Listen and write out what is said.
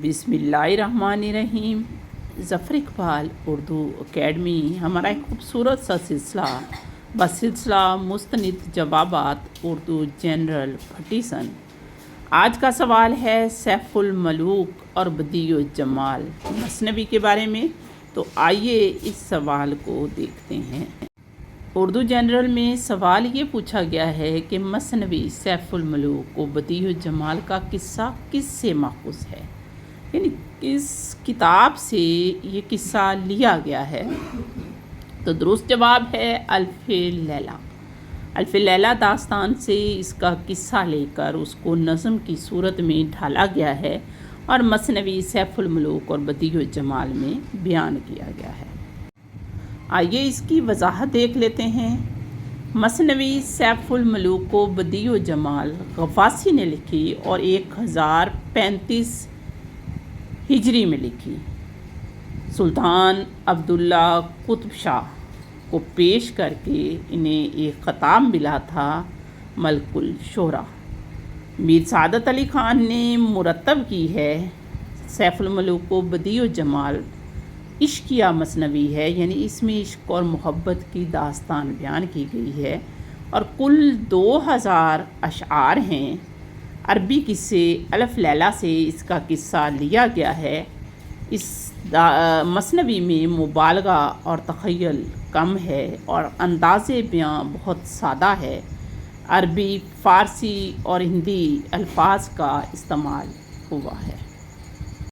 بسم اللہ الرحمن الرحیم۔ ظفر اقبال اردو اکیڈمی ہمارا ایک خوبصورت سا سلسلہ بسلسلہ مستند جوابات اردو جنرل پٹیشن۔ آج کا سوال ہے سیف الملوک اور بدیع الجمال مثنوی کے بارے میں، تو آئیے اس سوال کو دیکھتے ہیں۔ اردو جنرل میں سوال یہ پوچھا گیا ہے کہ مثنوی سیف الملوک و بدیع الجمال کا قصہ کس سے ماخوذ ہے، یعنی کس کتاب سے یہ قصہ لیا گیا ہے؟ تو درست جواب ہے الف لیلہ۔ الف لیلہ داستان سے اس کا قصہ لے کر اس کو نظم کی صورت میں ڈھالا گیا ہے اور مثنوی سیف الملوک اور بدیع الجمال میں بیان کیا گیا ہے۔ آئیے اس کی وضاحت دیکھ لیتے ہیں۔ مثنوی سیف الملوک و بدیع الجمال غواصی نے لکھی اور 1035 ہجری میں لکھی۔ سلطان عبداللہ قطب شاہ کو پیش کر کے انہیں ایک خطاب ملا تھا ملک الشعراء۔ میر سعادت علی خان نے مرتب کی ہے۔ سیف الملوک و بدیع الجمال عشقیہ مثنوی ہے، یعنی اس میں عشق اور محبت کی داستان بیان کی گئی ہے اور کل 2000 اشعار ہیں۔ عربی قصے الف لیلہ سے اس کا قصہ لیا گیا ہے۔ اس مثنوی میں مبالغہ اور تخیل کم ہے اور انداز بیاں بہت سادہ ہے۔ عربی، فارسی اور ہندی الفاظ کا استعمال ہوا ہے۔